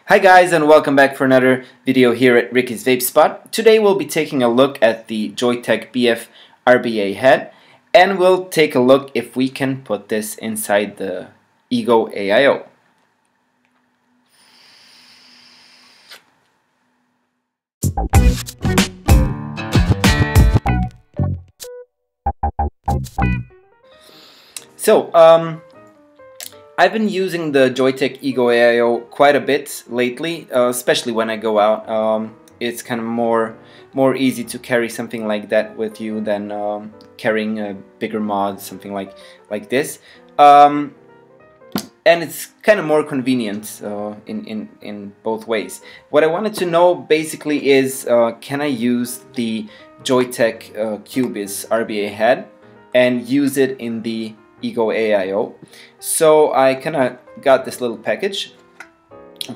Hi guys, and welcome back for another video here at Ricky's Vape Spot. Today we'll be taking a look at the Joyetech BF RBA Head, and we'll take a look if we can put this inside the EGO AIO. So, I've been using the Joyetech EGO AIO quite a bit lately, especially when I go out. It's kind of more easy to carry something like that with you than carrying a bigger mod, something like this. And it's kind of more convenient in both ways. What I wanted to know basically is, can I use the Joyetech Cubis RBA Head and use it in the EGO AIO? So I kind of got this little package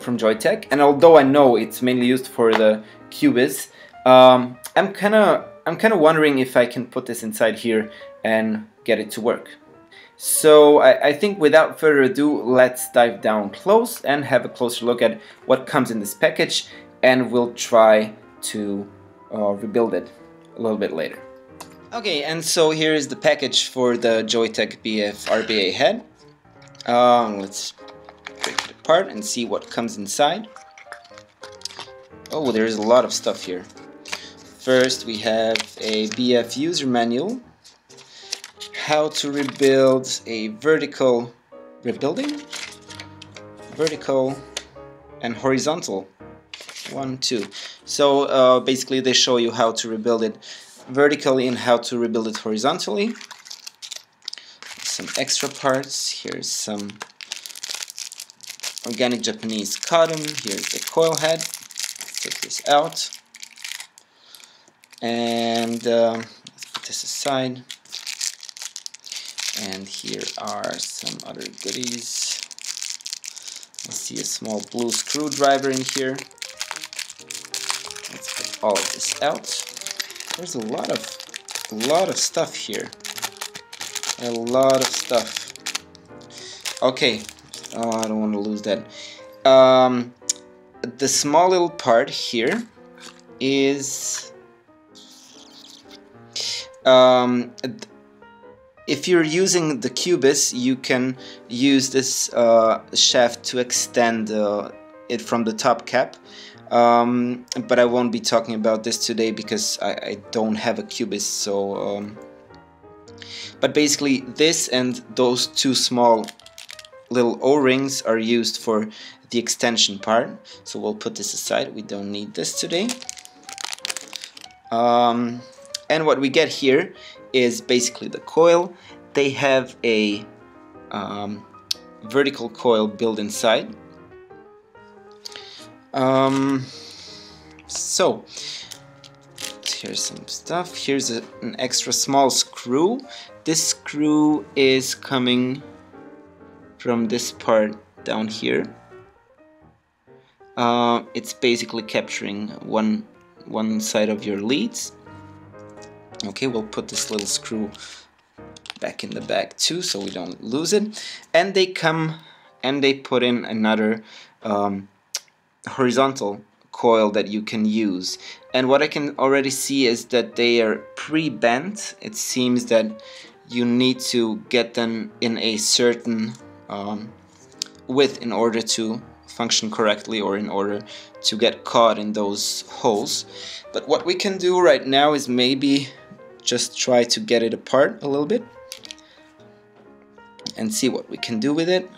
from Joyetech, and although I know it's mainly used for the Cubis, I'm kind of wondering if I can put this inside here and get it to work. So I think without further ado, let's dive down close and have a closer look at what comes in this package, and we'll try to rebuild it a little bit later. Okay, and so here is the package for the Joyetech BF RBA Head. Let's break it apart and see what comes inside. Oh, there's a lot of stuff here. First we have a BF user manual, how to rebuild a vertical rebuilding, vertical and horizontal, 1, 2. So basically they show you how to rebuild it vertically and how to rebuild it horizontally. Some extra parts. Here's some organic Japanese cotton. Here's the coil head. Let's take this out. And let's put this aside. And here are some other goodies. I see a small blue screwdriver in here. Let's put all of this out. There's a lot of stuff here. A lot of stuff. Okay, I don't want to lose that. The small little part here is if you're using the Cubis, you can use this shaft to extend it from the top cap. But I won't be talking about this today because I don't have a Cubis. So, but basically this and those two small little O-rings are used for the extension part. So we'll put this aside. We don't need this today. And what we get here is basically the coil. They have a vertical coil built inside. So here's some stuff. Here's an extra small screw. This screw is coming from this part down here. It's basically capturing one side of your leads. Okay, we'll put this little screw back in the bag too, so we don't lose it. And they come and they put in another horizontal coil that you can use, and what I can already see is that they are pre-bent. It seems that you need to get them in a certain width in order to function correctly, or in order to get caught in those holes. But what we can do right now is maybe just try to get it apart a little bit and see what we can do with it.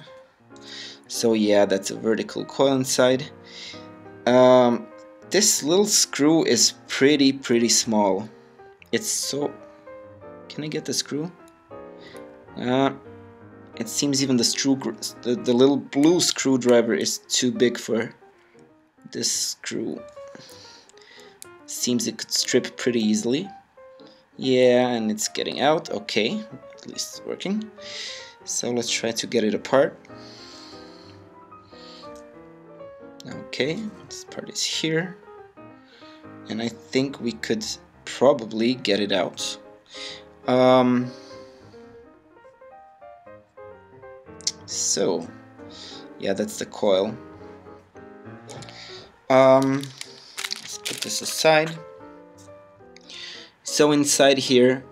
So yeah, that's a vertical coil inside. This little screw is pretty small. It's so... Can I get the screw? It seems even the little blue screwdriver is too big for this screw. Seems it could strip pretty easily. Yeah, and it's getting out. Okay, at least it's working. So let's try to get it apart. Okay, this part is here, and I think we could probably get it out. So yeah, that's the coil. Let's put this aside. So inside here,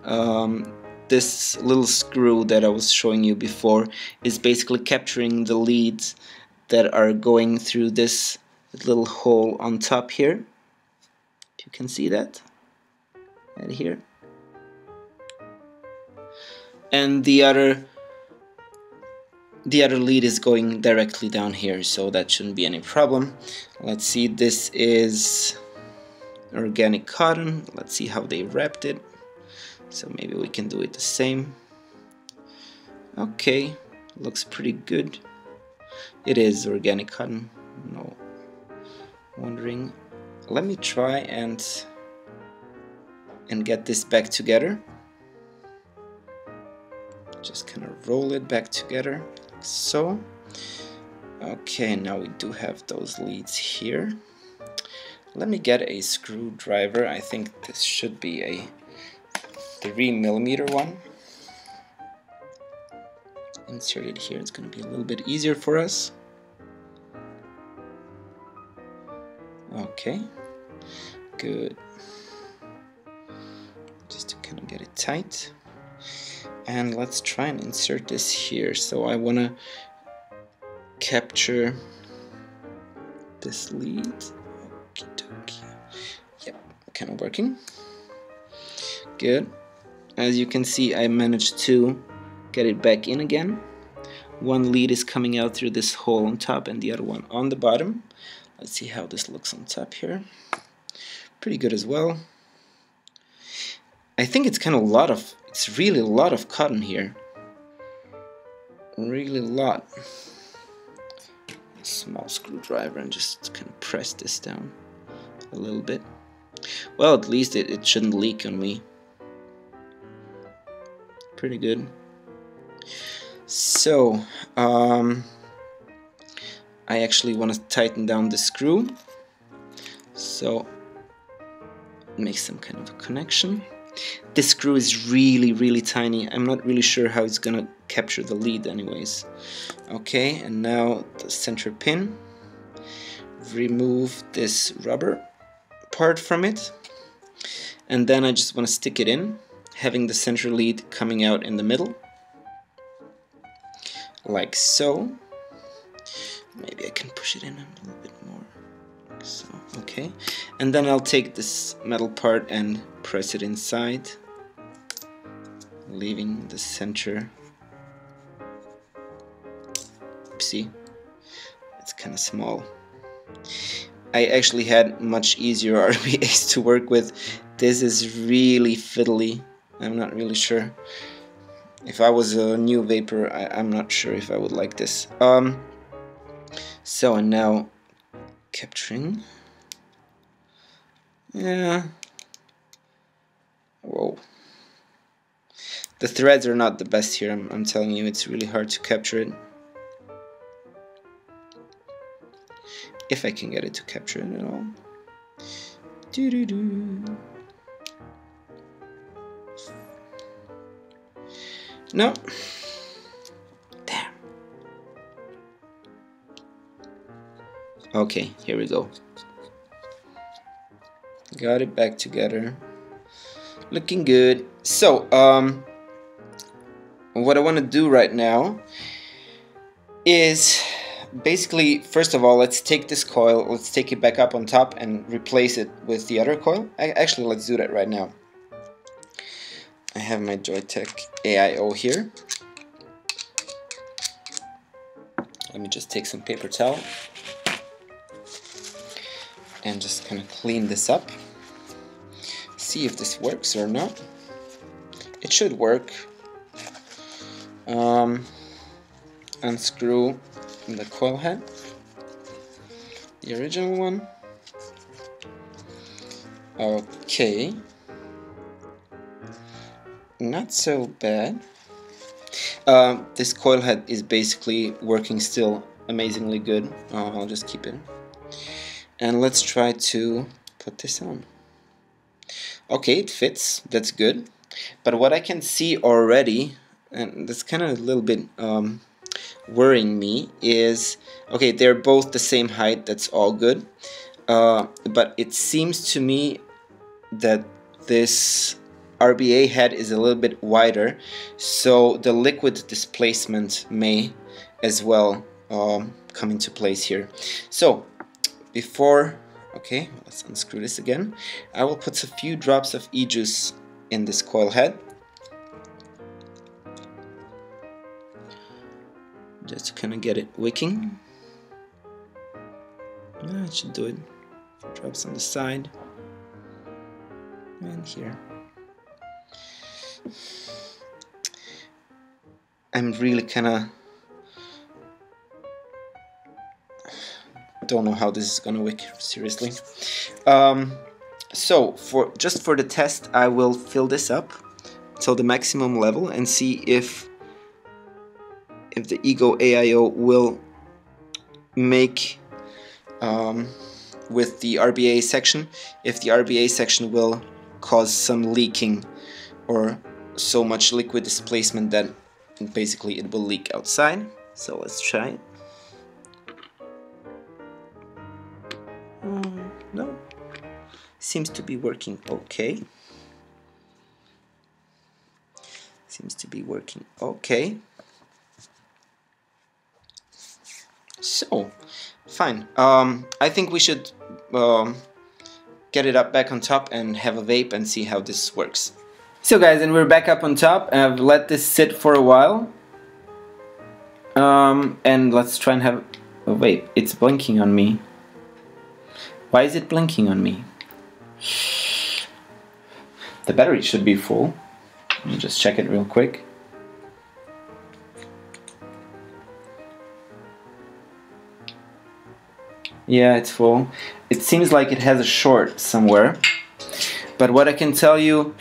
this little screw that I was showing you before is basically capturing the leads that are going through this little hole on top here. If you can see that right here. And the other lead is going directly down here, so that shouldn't be any problem. Let's see, this is organic cotton. Let's see how they wrapped it. So maybe we can do it the same. Okay, looks pretty good. It is organic cotton, no wondering. Let me try and get this back together. Just kind of roll it back together, like so. Okay, now we do have those leads here. Let me get a screwdriver. I think this should be a 3mm one. Insert it here, it's going to be a little bit easier for us. Okay, good. Just to kind of get it tight. And let's try and insert this here. So I want to capture this lead. Okie dokie. Yep, kind of working. Good. As you can see, I managed to get it back in again. One lead is coming out through this hole on top and the other one on the bottom. Let's see how this looks on top here. Pretty good as well. I think it's kind of it's really a lot of cotton here. Really a lot. A small screwdriver and just kind of press this down a little bit. Well, at least it shouldn't leak on me. Pretty good. So, I actually want to tighten down the screw. So, make some kind of a connection. This screw is really tiny. I'm not really sure how it's gonna capture the lead anyways. Okay, and now the center pin. Remove this rubber part from it. And then I just want to stick it in, having the center lead coming out in the middle. Like so. Maybe I can push it in a little bit more. Like so. Okay. And then I'll take this metal part and press it inside, leaving the center. See? It's kind of small. I actually had much easier RBAs to work with. This is really fiddly. I'm not really sure. If I was a new vapor, I'm not sure if I would like this. So, and now capturing. Yeah. Whoa. The threads are not the best here, I'm telling you, it's really hard to capture it. If I can get it to capture it at all. Doo-doo-doo. No. Damn. Okay, here we go. Got it back together. Looking good. So, what I want to do right now is basically, first of all, let's take this coil, let's take it back up on top and replace it with the other coil. Actually, let's do that right now. I have my Joyetech AIO here. Let me just take some paper towel and just kind of clean this up. See if this works or not. It should work. Unscrew the coil head, the original one. Okay, not so bad. This coil head is basically working still amazingly good. I'll just keep it. And let's try to put this on. Okay, it fits, that's good. But what I can see already, and that's kind of a little bit worrying me, is, okay, they're both the same height, that's all good. but it seems to me that this RBA head is a little bit wider, so the liquid displacement may as well come into place here. So before, okay, let's unscrew this again. I will put a few drops of e-juice in this coil head, just to kind of get it wicking. Yeah, it should do it. Drops on the side and here. I'm really kind of don't know how this is gonna wick, seriously. So just for the test, I will fill this up till the maximum level and see if the EGO AIO will make with the RBA section, if the RBA section will cause some leaking or so much liquid displacement that basically it will leak outside. So let's try it. No, seems to be working okay. Seems to be working okay. So fine. I think we should get it up back on top and have a vape and see how this works. So guys, and we're back up on top, and I've let this sit for a while. And let's try and have a vape. It's blinking on me. Why is it blinking on me? The battery should be full. Let me just check it real quick. Yeah, it's full. It seems like it has a short somewhere. But what I can tell you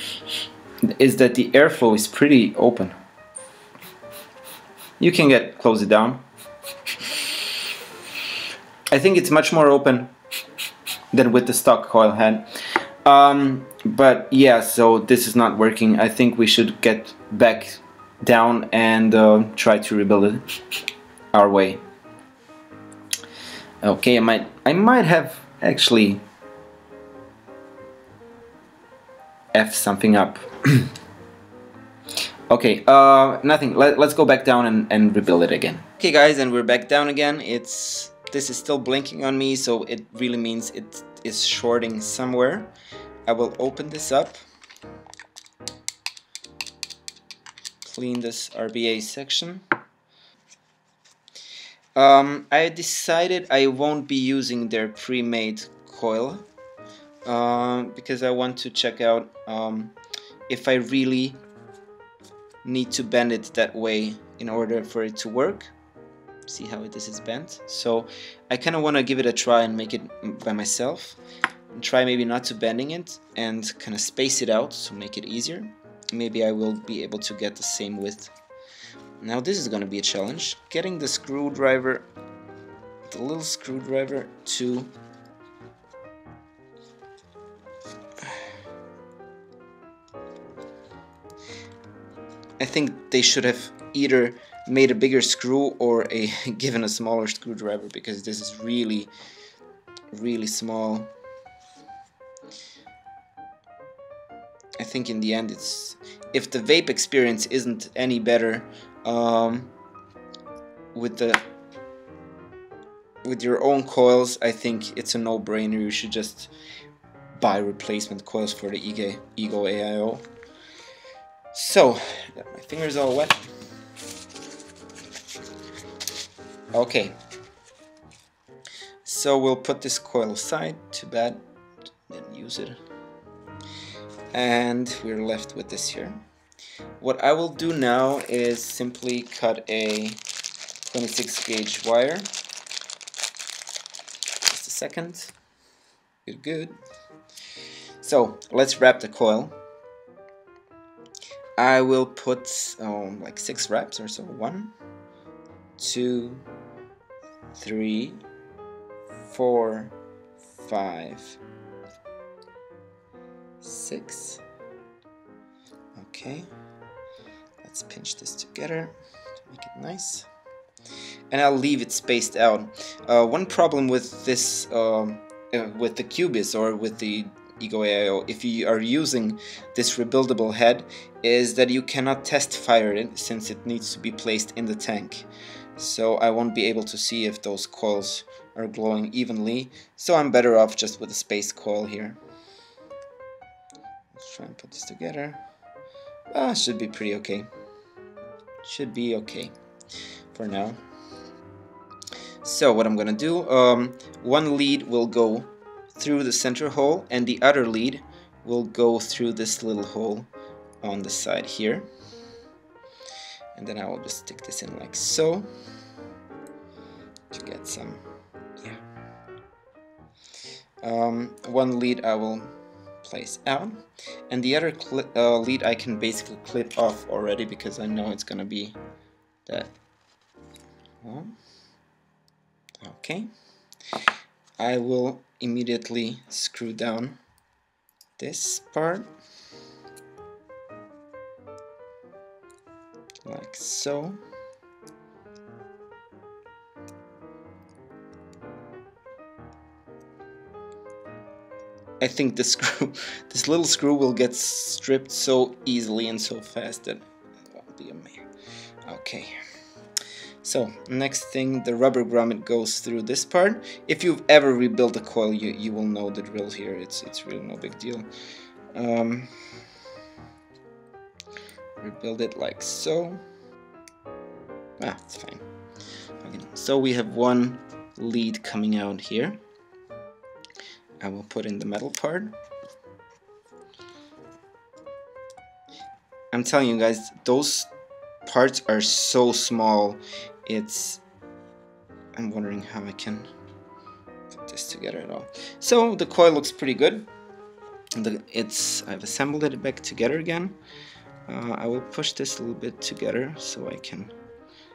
is that the airflow is pretty open. You can close it down. I think it's much more open than with the stock coil head. But yeah, so this is not working. I think we should get back down and try to rebuild it our way. Okay, I might have actually F something up. Okay, nothing. Let's go back down and rebuild it again. Okay guys, and we're back down again. This is still blinking on me, so it really means it is shorting somewhere. I will open this up, clean this RBA section. I decided I won't be using their pre-made coil because I want to check out if I really need to bend it that way in order for it to work. See how this is bent. So I kind of want to give it a try and make it by myself and try maybe not to bending it and kind of space it out to make it easier. Maybe I will be able to get the same width. Now this is going to be a challenge, getting the screwdriver, the little screwdriver to I think they should have either made a bigger screw or given a smaller screwdriver, because this is really small. I think in the end it's, if the vape experience isn't any better with your own coils, I think it's a no-brainer. You should just buy replacement coils for the EGO AIO. So, got my fingers all wet. Okay, so we'll put this coil aside. Too bad, didn't use it. And we're left with this here. What I will do now is simply cut a 26 gauge wire. Just a second. Good. So let's wrap the coil. I will put like 6 wraps or so. 1, 2, 3, 4, 5, 6. Okay, let's pinch this together to make it nice, and I'll leave it spaced out. One problem with this with the Cubis or with the EGO AIO, if you are using this rebuildable head, is that you cannot test fire it since it needs to be placed in the tank. So I won't be able to see if those coils are glowing evenly, so I'm better off just with a space coil here. Let's try and put this together. Should be pretty okay. Should be okay for now. So what I'm gonna do, one lead will go through the center hole and the other lead will go through this little hole on the side here. And then I will just stick this in like so to get some, one lead I will place out, and the other lead I can basically clip off already because I know it's gonna be that one. Okay, I will immediately screw down this part like so. I think the screw, this little screw will get stripped so easily and so fast that it won't be amazing. Okay. So next thing, the rubber grommet goes through this part. If you've ever rebuilt a coil, you will know the drill here. It's really no big deal. Rebuild it like so. It's fine. Okay. So we have one lead coming out here. I will put in the metal part. I'm telling you guys, those parts are so small. I'm wondering how I can put this together at all. So the coil looks pretty good. I've assembled it back together again. I will push this a little bit together so I can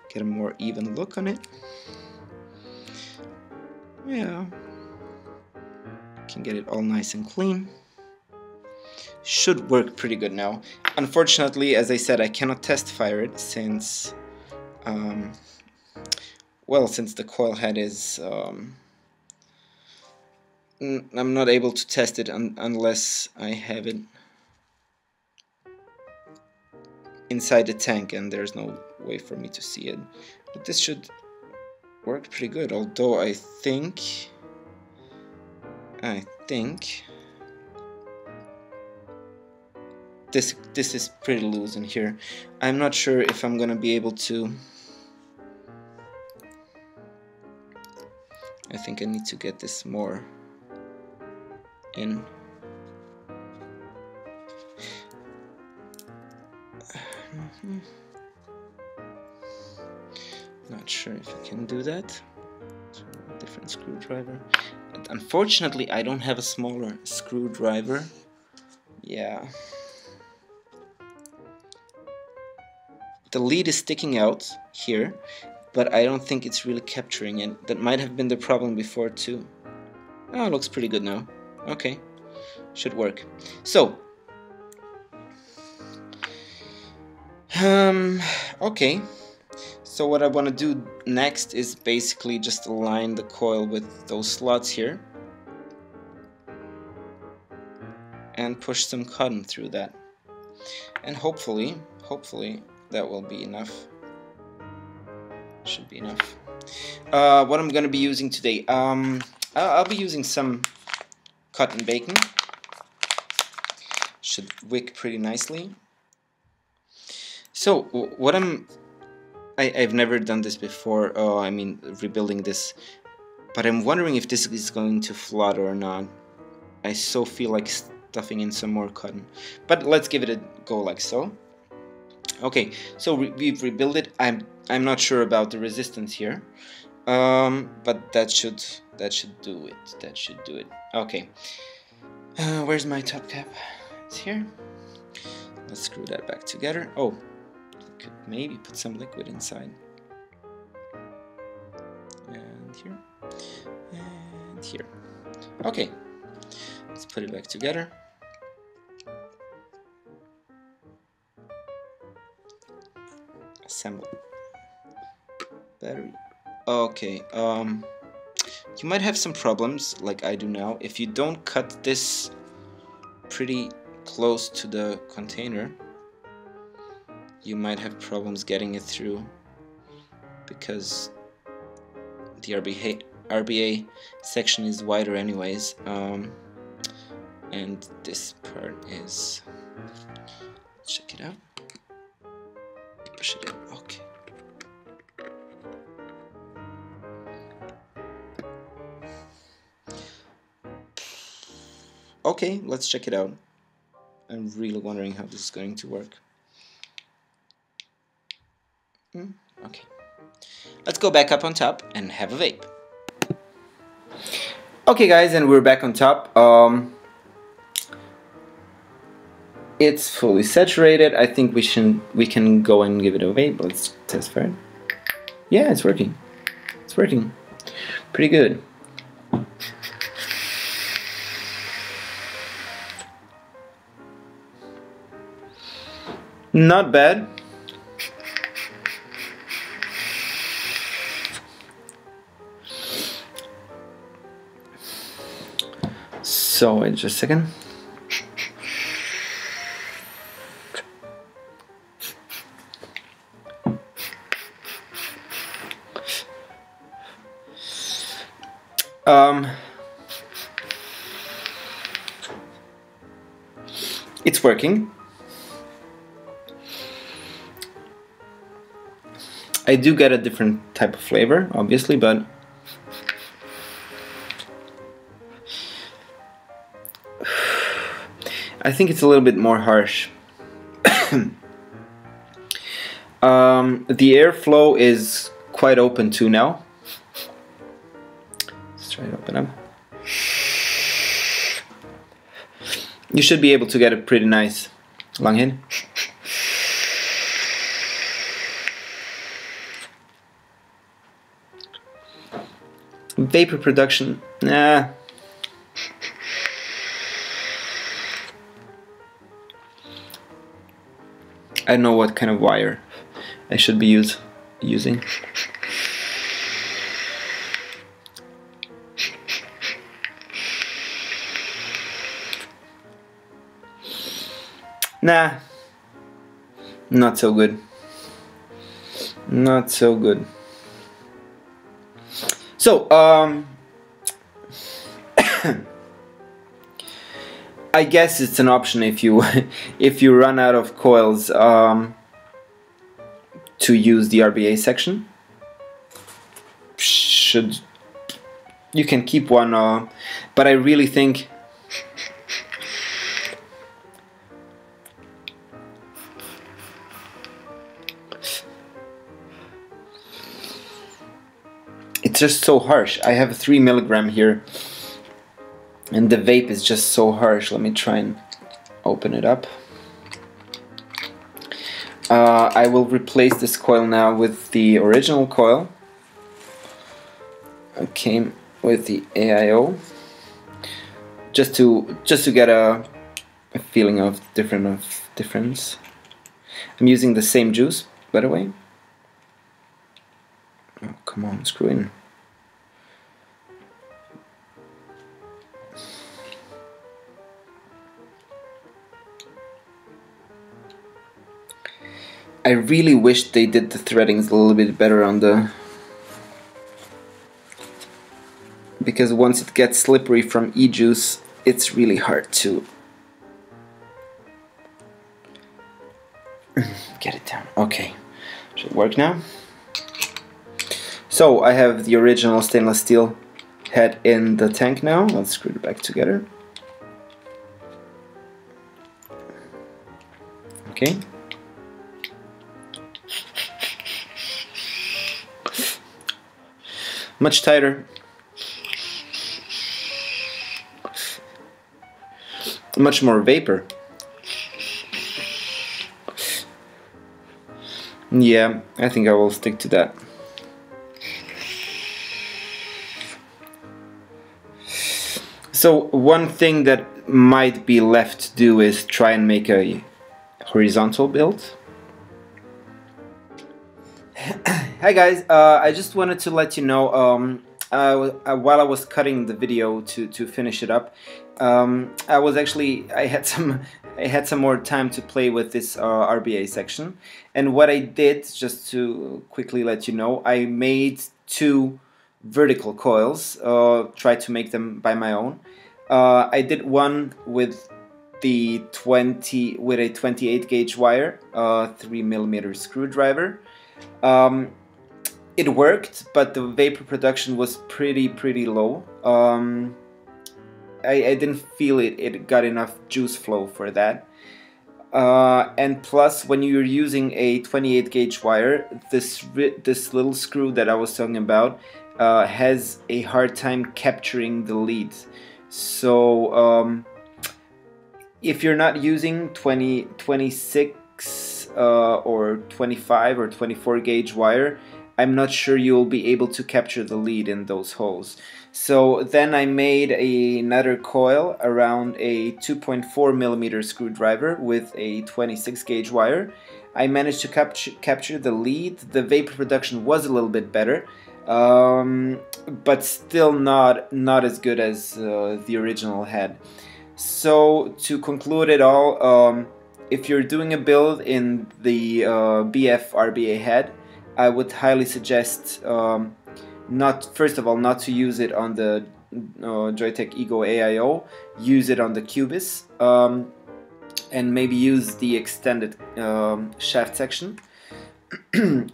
get a more even look on it. Yeah, can get it all nice and clean. Should work pretty good now. Unfortunately, as I said, I cannot test fire it since since the coil head is I'm not able to test it unless I have it inside the tank, and there's no way for me to see it. But this should work pretty good, although I think this is pretty loose in here. I'm not sure if I'm gonna be able to. I think I need to get this more in. Not sure if I can do that. Different screwdriver. But unfortunately, I don't have a smaller screwdriver. Yeah. The lead is sticking out here, but I don't think it's really capturing it. That might have been the problem before too. Oh, it looks pretty good now. Okay, should work. So, okay. So what I want to do next is basically just align the coil with those slots here and push some cotton through that. And hopefully that will be enough. Should be enough. What I'm going to be using today, I'll be using some cotton bacon. Should wick pretty nicely. So what I've never done this before, I mean rebuilding this, but I'm wondering if this is going to flood or not. I so feel like stuffing in some more cotton, but let's give it a go like so. Okay, so we've rebuilt it. I'm not sure about the resistance here, but that should do it. That should do it. Okay, where's my top cap? It's here. Let's screw that back together. Oh, could maybe put some liquid inside. And here. And here. Okay. Let's put it back together. Assemble. Battery. Okay. You might have some problems, like I do now, if you don't cut this pretty close to the container. You might have problems getting it through because the RBA section is wider anyways, and this part is, check it out, push it in, okay. Okay, let's check it out. I'm really wondering how this is going to work. Okay. Let's go back up on top and have a vape. Okay guys, and we're back on top. It's fully saturated. I think we can go and give it a vape. Let's test for it. Yeah, it's working. It's working. Pretty good. Not bad. So wait just a second. It's working. I do get a different type of flavor, obviously, but I think it's a little bit more harsh. The airflow is quite open too now. Let's try to open up. You should be able to get a pretty nice long hit. Vapor production, nah. I don't know what kind of wire I should be using. Nah, not so good. Not so good. So, I guess it's an option if you if you run out of coils to use the RBA section. You can keep one, but I really think it's just so harsh. I have a 3 milligram here. And the vape is just so harsh. Let me try and open it up. I will replace this coil now with the original coil. It came with the AIO. Just to get a feeling of difference. I'm using the same juice, by the way. Oh, come on, screw in. I really wish they did the threadings a little bit better on the... because once it gets slippery from e-juice, it's really hard to get it down. Okay, should work now. So I have the original stainless steel head in the tank now. Let's screw it back together. Okay. Much tighter. Much more vapor. Yeah, I think I will stick to that. So one thing that might be left to do is try and make a horizontal build. Hi guys, I just wanted to let you know while I was cutting the video to finish it up, I had some more time to play with this RBA section, and what I did, just to quickly let you know, I made two vertical coils, tried to make them by my own. I did one with a 28 gauge wire, 3mm screwdriver. It worked, but the vapor production was pretty low. I didn't feel it got enough juice flow for that. And plus, when you're using a 28 gauge wire, this little screw that I was talking about has a hard time capturing the lead. So if you're not using 26 or 25 or 24 gauge wire, I'm not sure you'll be able to capture the lead in those holes. So then I made another coil around a 2.4mm screwdriver with a 26 gauge wire. I managed to capture the lead. The vapor production was a little bit better, but still not as good as the original head. So to conclude it all, if you're doing a build in the BF RBA Head, I would highly suggest first of all not to use it on the Joyetech EGO AIO. Use it on the Cubis, and maybe use the extended shaft section.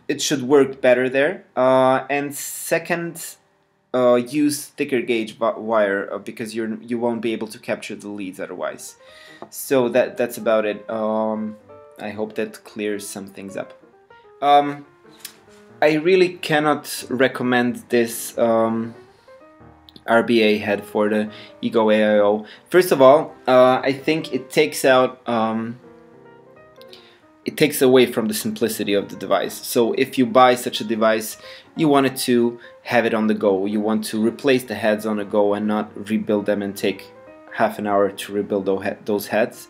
It should work better there. And second, use thicker gauge wire because you won't be able to capture the leads otherwise. So that's about it. I hope that clears some things up. I really cannot recommend this RBA head for the EGO AIO. First of all, I think it takes away from the simplicity of the device. So if you buy such a device, you wanted to have it on the go. You want to replace the heads on the go and not rebuild them and take half an hour to rebuild those heads.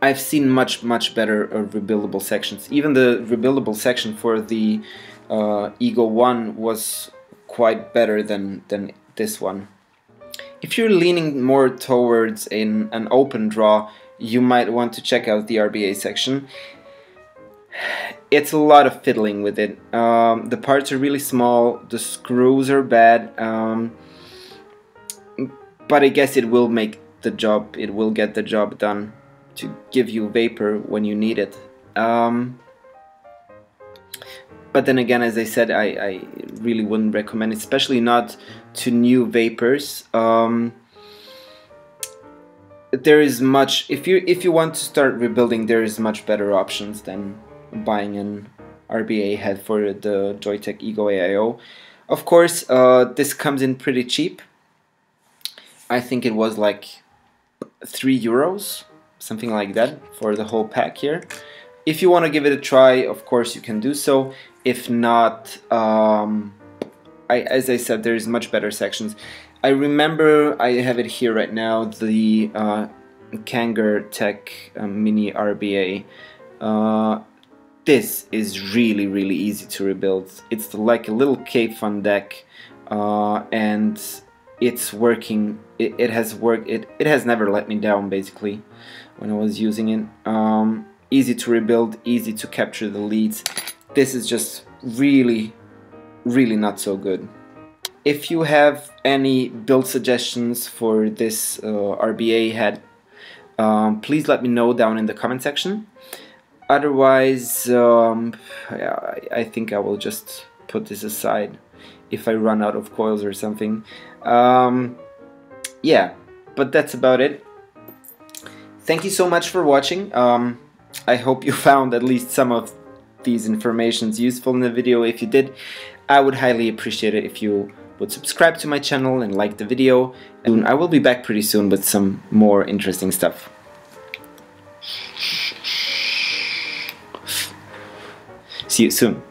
I've seen much better rebuildable sections. Even the rebuildable section for the EGO 1 was quite better than this one. If you're leaning more towards an open draw, you might want to check out the RBA section. It's a lot of fiddling with it. The parts are really small, the screws are bad, but I guess it will make the job, it will get the job done to give you vapor when you need it. But then again, as I said, I really wouldn't recommend it, especially not to new vapors. There is much, if you want to start rebuilding, there is much better options than buying an RBA head for the Joyetech EGO AIO. Of course, this comes in pretty cheap. I think it was like €3, something like that, for the whole pack here. If you want to give it a try, of course you can do so. If not, as I said, there's much better sections. I remember, I have it here right now, the Kanger Tech Mini RBA. This is really easy to rebuild. It's like a little Cape Fun deck, and it's working. It has worked. It has never let me down, basically, when I was using it. Easy to rebuild, easy to capture the leads. This is just really not so good. If you have any build suggestions for this RBA head, please let me know down in the comment section. Otherwise, I think I will just put this aside if I run out of coils or something. Yeah, but that's about it. Thank you so much for watching. I hope you found at least some of these informations useful in the video. If you did, I would highly appreciate it if you would subscribe to my channel and like the video. And I will be back pretty soon with some more interesting stuff. See you soon.